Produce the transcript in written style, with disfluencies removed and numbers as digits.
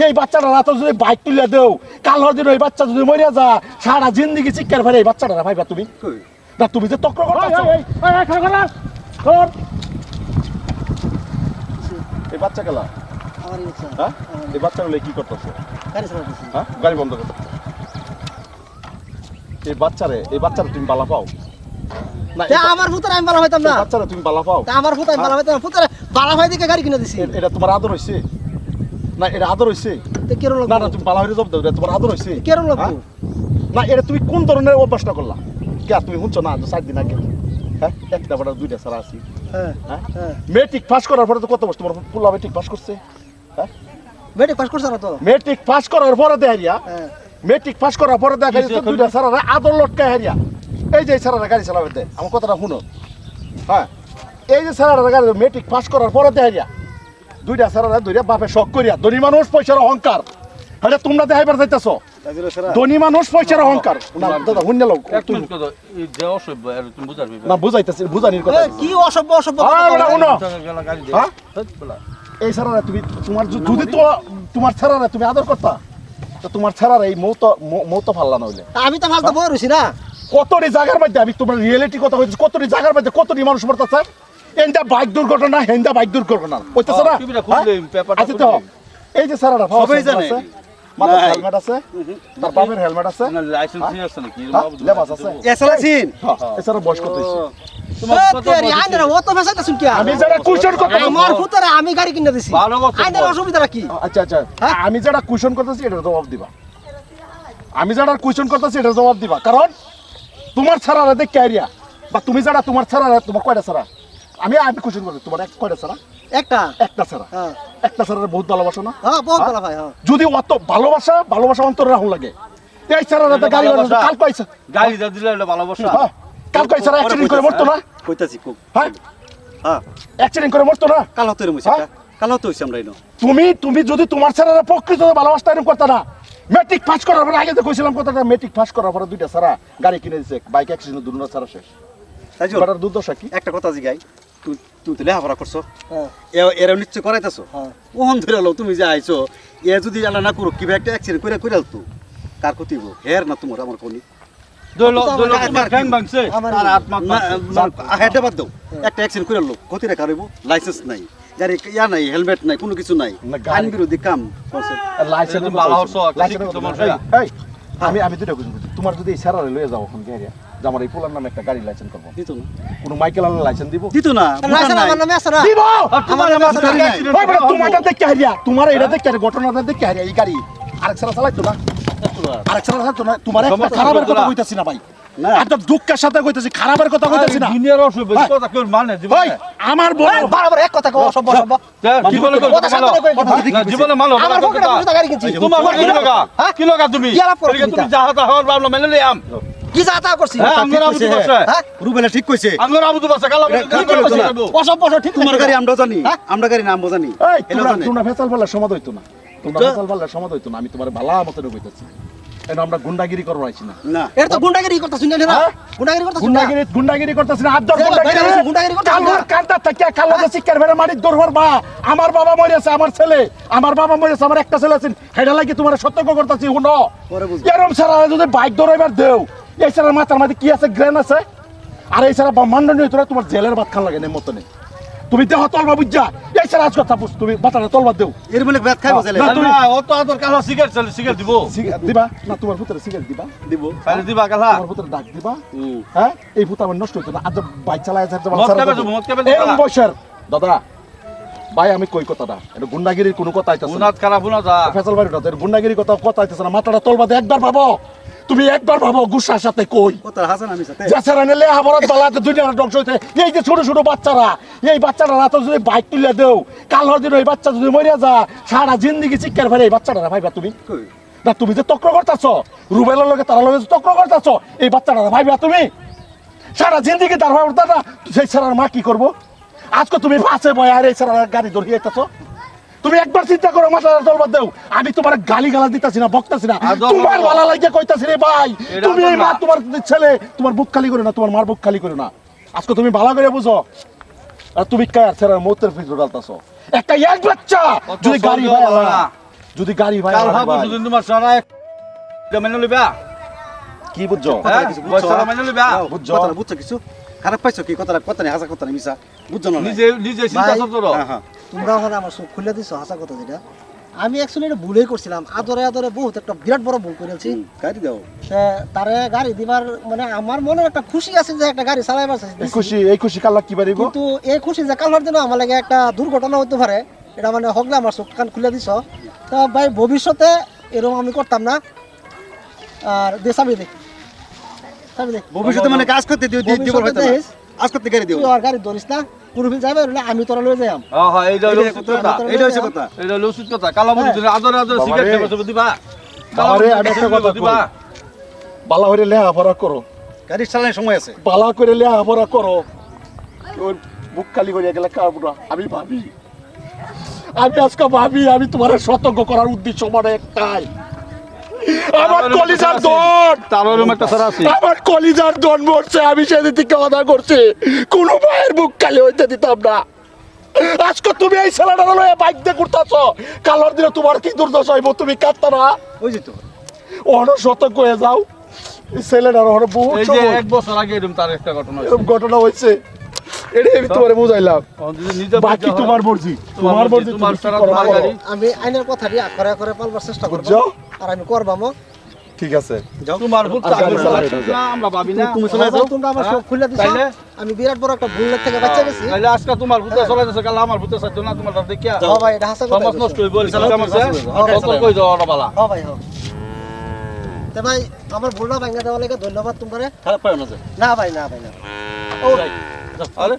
এই বাচ্চাটা রাত যদি বাইক তুলে দেও কালর দিন ওই বাচ্চা যদি মরিয়া যা সারা জিন্দগি চিৎকার ফেলে এই বাচ্চাটা ভাইবা তুমি না তুমি যে তক্র করতেছো এই বাচ্চা গেলা হ্যাঁ এই বাচ্চাগুলো কি করতেছে হ্যাঁ গাড়ি বন্ধ করতেছে এই বাচ্চারে তুমি বালা পাও না আমার পুত্র আমি বালা হইতাম না বাচ্চারে তুমি বালা পাও আমার পুত্র আমি বালা হইতাম না পুত্র বালা হয় দিকে গাড়ি কিনে দিছি এটা তোমার আদর হইছে না এটা আদর হইছে তে কেরো না না তুমি বালা হইরে জব দাও এটা তোমার আদর হইছে কেরো লাগবো না এটা তুমি কোন ধরনের অভ্যাসটা করলা কে তুমি শুনছো না 4 দিন আগে হ্যাঁ একটা বড় দুইটা সারা আছি হ্যাঁ হ্যাঁ মেট্রিক পাস করার পরে তো কত বছর তোমার ফুল মেট্রিক পাস করছে হ্যাঁ মেট্রিক পাস করছ না তো মেট্রিক পাস করার পরে দেখাইয়া হ্যাঁ মেট্রিক পাস করার পরে দেখাই দুইটা সারা আদর লটকায় হারিয়া এই যে সারা গাড়ি চালাবে দে আমার কথাটা শুনো হ্যাঁ এই যে সারা গাড়ি মেট্রিক পাস করার পরে দেখাইয়া দুইটা সারা দুইটা বাপে শখ করিয়া ধনী মানুষ পয়সার অহংকার আরে তোমরা দেখাইবার যাইতেছো ধনী মানুষ পয়সার অহংকার না দাদা শুনে লোক না বুঝাইতেছি বুঝানির কথা কি অসভ্য অসভ্য শুনো হ্যাঁ এই সারা তুমি তোমার যদি তো তোমার ছাড়া তুমি আদর করতা তো তোমার ছাড়া এই মৌ তো ফাল্লা নইলে আমি তো ফালতু বই রইছি না কতটি জায়গার মধ্যে আমি তোমার রিয়েলিটি কথা কইছি কতটি জায়গার মধ্যে কতটি মানুষ মরতেছে এন্ডা বাইক দুর্ঘটনা হেন্দা বাইক দুর্ঘটনা কইতেছ না আচ্ছা তো এই যে সারাটা সবাই জানে মাথায় হেলমেট আছে তার বাপের হেলমেট আছে না লাইসেন্স নিয়ে আসছে নাকি লেবাস আছে এসলাসিন এছাড়া বয়স কত হইছে আমি যারা কুশন করতেছি আমার পুত্র আমি গাড়ি কিনে দিছি ভালো কথা আইনের অসুবিধা কি আচ্ছা আচ্ছা আমি যারা কুশন করতেছি এটার জবাব দিবা আমি যারা কুশন করতেছি এটার জবাব দিবা কারণ তোমার ছাড়া দেখে আইরিয়া বা তুমি যারা তোমার ছাড়া তোমার কয়টা ছাড়া আমি কুশন করতেছি তোমার কয়টা ছাড়া একটা ছাড়া হ্যাঁ একটা ছাড়া বহুত ভালোবাসো না হ্যাঁ বহুত ভালো ভাই হ্যাঁ যদি অত ভালোবাসা অন্তরে রাখুন লাগে এই ছাড়া গাড়ি কাল কইছে গাড়ি যা দিলে এটা ভালোবাসা কাল কইছে অ্যাক্সিডেন্ট করে মরতো না কইতাছি খুব হ্যাঁ হ্যাঁ অ্যাক্সিডেন্ট করে মরতো না কাল হতে রইছে কাল হতে হইছে আমরা ইনো তুমি যদি তোমার ছাড়া প্রকৃত ভালোবাসা এরকম করতে না মেট্রিক পাস করার পরে আগে তো কইছিলাম কথাটা মেট্রিক পাস করার পরে দুইটা ছাড়া গাড়ি কিনে দিছে বাইক অ্যাক্সিডেন্ট দুটো ছাড়া শেষ তাই বাটার দুর্দশা কি একটা কথা জিগাই তুই তুই তো লেখাপড়া করছো হ্যাঁ এরা নিশ্চয় করাইতেছো হ্যাঁ ওহন ধরে লো তুমি যে আইছো এ যদি আলা না করো কিবা একটা অ্যাক্সিডেন্ট করে কইরাল তো কার ক্ষতি হইব হের না তোমার আমার কোনি তোমার ঠ্যাং ভাঙছে আর আত্মা হেডে বাদ দাও একটা অ্যাক্সিডেন্ট করে লো ক্ষতিটা কার হইব লাইসেন্স নাই গাড়ি ইয়া নাই হেলমেট নাই কোনো কিছু নাই আইন বিরোধী কাম করছে লাইসেন্স ভালো হচ্ছে তোমার আমি দুটো কইছি তোমার যদি ছাড়া লয়ে যাও এখন গাড়ি যে আমার এই পোলার নামে একটা গাড়ি লাইসেন্স করব দিত না কোন মাইকেল আলার লাইসেন্স দিব দিত না লাইসেন্স আমার নামে আছে না দিব তোমার নামে আছে গাড়ি নাই ওই বড় তোমারটা দেখে হারিয়া তোমার এটা দেখে ঘটনাটা দেখে হারিয়া এই গাড়ি আরেক ছাড়া চালাইতো না আরেক ছাড়া চালাইতো না তোমার একটা খারাপের কথা কইতাছি না ভাই না একটা দুঃখের সাথে কইতাছি খারাপের কথা কইতাছি না দুনিয়ার অসুবিধা কথা কেউ মানে ওই আমার বড় বারবার এক কথা কও অসভ্য অসভ্য জীবনে কথা সাথে কই জীবনে মালো আমার পকেটে পুরো গাড়ি কিনছি তোমার কি লাগা কি লাগা তুমি কি লাভ করো তুমি যাহা তাহা ভাবলো মেনে লিয়াম কি যাতা করছি হ্যাঁ আমরা আবু বাসা হ্যাঁ রুবেলা ঠিক কইছে আমরা আবু বাসা কালা অসভ্য ঠিক তোমার গাড়ি আমরা জানি আমরা গাড়ি নাম জানি এই তোমরা ফেসাল ফেলার সমাদ হইতো না তোমরা ফেসাল ফেলার সমাদ হইতো না আমি তোমার ভালো মতন কইতাছি এনে আমরা গুন্ডাগিরি করব আইছি না না এর তো গুন্ডাগিরি করতেছ না গুন্ডাগিরি করতেছ না গুন্ডাগিরি করতেছি না আদর গুন্ডাগিরি করতেছ না কালোর কান্তা থেকে কালো যে শিকার ভেড়া মারি দরবার বা আমার বাবা মরেছে আমার ছেলে আমার বাবা মরেছে আমার একটা ছেলে আছে হেডা লাগি তোমার সতর্ক করতেছি শুনো পরে বুঝ এরম সারা যদি বাইক দরাইবার দেও এই সারা মাথার মধ্যে কি আছে গ্রেন আছে আর এই সারা মান্ডনীয় তোরা তোমার জেলের ভাত খান লাগে না মতনে তুমি দেহ তলবা বুঝা এই সারা আজ কথা বুঝ তুমি বাতারে তলবা দেও এর বলে ব্যাট খাইবো চলে না, ও তো আদর কালা সিগারেট চলে সিগারেট দিব সিগারেট দিবা না তোমার পুত্রে সিগারেট দিবা দিব খালি দিবা কালা তোমার পুত্রে ডাক দিবা হ্যাঁ এই পুত্র আমার নষ্ট হইতো না আজ বাইক চালায় যাচ্ছে মদ খাবে এরম বয়সের দাদা ভাই আমি কই কথাটা এটা গুন্ডাগিরির কোনো কথা আইতাছে না বুনাত খারাপ বুনা যা ফেসাল বাড়িটা এর গুন্ডাগিরি কথা আইতাছে না মাথাটা তলবা দে একবার ভাবো তুমি একবার ভাবো গুসার সাথে কই কথা হাসান আমি সাথে যাছারা নিলে আবরত বালাতে দুনিয়া ধ্বংস হইতে এই যে ছোট ছোট বাচ্চারা এই বাচ্চারা রাত যদি বাইক তুলে দেও কালর দিন ওই বাচ্চা যদি মরিয়া যা সারা জিন্দগি চিৎকার ফেলে এই বাচ্চাটা ভাইবা তুমি কই না তুমি যে তক্র করতেছ রুবেলের লগে তারা লগে তক্র করতেছ এই বাচ্চাটা ভাইবা তুমি সারা জিন্দগি তার ভাবতা না সেই ছাড়ার মা কি করবো আজকে তুমি ফাঁসে বয় আর এই ছাড়া গাড়ি ধরিয়ে যেতেছ তুমি একবার চিন্তা করো মাথা তলবার দেও আমি তোমার গালি গালা দিতাছি না বকতাছি না তোমার ভালো লাগে কইতাছি রে ভাই তুমি এই মা তোমার ছেলে তোমার বুক খালি করে না তোমার মার বুক খালি করে না আজকে তুমি ভালো করে বুঝো আর তুমি কার ছেড়ে মতের ভিতর ডালতাছো একটা এক বাচ্চা যদি গাড়ি হয় যদি গাড়ি ভাই কাল হারায় ভাবো ভাই, দুদিন তোমার সারা মেনে লইবা কি বুঝছো হ্যাঁ কিছু বুঝছো? বয়স সারা মেনে লইবা বুঝছো? কথাটা বুঝছো কিছু খারাপ পাইছো কি কথাটা নেই হাসা কথা নেই মিশা বুঝছো না নিজে নিজে চিন্তা করতো হ্যাঁ হ্যাঁ তোমরা ওখানে আমার চোখ খুলে দিছো হাসা কথা যেটা আমি অ্যাকচুয়ালি এটা ভুলেই করছিলাম আদরে আদরে বহুত একটা বিরাট বড় ভুল করেছি গাড়ি দাও তারে গাড়ি দিবার মানে আমার মনে একটা খুশি আছে যে একটা গাড়ি চালাইবার চাইছি। এই খুশি কাল্লা কি পারিব কিন্তু এই খুশি যে কালভার দিন আমার লাগে একটা দুর্ঘটনা হতে পারে এটা মানে হগলে আমার চোখ কান খুলে দিছ তা ভাই ভবিষ্যতে এরকম আমি করতাম না আর দে চাবি দে চাবি দে ভবিষ্যতে মানে কাজ করতে দিও দিব হয়তো না। দেখিস, আজ করতে গাড়ি দিও তুই আর গাড়ি ধরিস না কুরুফিল যাবে বলে আমি তোরা লয়ে যাইম হ্যাঁ এইটা হলো উচিত কথা এটা হচ্ছে কথা এইটা হলো উচিত কথা কালা বন্ধু আদরে আদরে বাবা সিগারেট রে। খাইবা দিবা বাবারে, আমি একটা কথা দিবা কই। বালা করে লেহাপড়া করো, গাড়ি চালানোর সময় আছে বালা করে লেহাপড়া করো। ওর বুক খালি করে গেলে কাবুরা আমি ভাবি, আমি আজকে ভাবি আমি তোমার সতর্ক করার উদ্দেশ্য মানে একটাই, আমার কলিজার দন, তারও একটা সারা আছে আমার কলিজার দন মরছে, আমি সেদিন থেকে অদা করছি, কোনো ভাইয়ের বুক খালি হইতে দিতাম না। আজকে তুমি এই ছেলেটা লয়ে বাইক দিয়ে ঘুরতেছ, কালার দিনে তোমার কি দুর্দশা হইব, তুমি কাঁদতা না? ওই যে তো অনেক সতর্ক হয়ে যাও, এই ছেলেটার অনেক বহু এই যে এক বছর আগে এরকম তার একটা ঘটনা হয়েছে এরকম ঘটনা হয়েছে, এটাই আমি তোমার বুঝাইলাম। নিজে বাকি তোমার মর্জি, তোমার মর্জি, তোমার তুমি কি সারা করো তোমার করো। গাড়ি। আমি আইনের কথা দিয়ে আখরে আখরে পালবার চেষ্টা করব বুঝছো? আর আমি করবামও ঠিক আছে, তোমার ভুল আচ্ছা, আমি আচ্ছা, চালাচ্ছি আচ্ছা। না আমরা ভাবি না তুমি চলে যাও তোমরা আমার হ্যাঁ? চোখ খুলে দিছো তাইলে? আমি বিরাট বড় একটা ভুলের থেকে বাঁচা গেছি তাহলে আজকে তোমার ভূতে চলাইতেছে কাল আমার ভূতে চাইতো না তোমার দেখিয়া হ্যাঁ ভাই এটা হাসা কথা সমাজ নষ্ট হইব সিস্টেম আছে হ্যাঁ, সতর্ক হয়ে যাওয়া বালা হ্যাঁ ভাই হ্যাঁ তে ভাই আমার ভুলটা ভাঙা দেওয়া লাগে ধন্যবাদ তোমারে খারাপ পাও না যে না ভাই না ভাই না আরে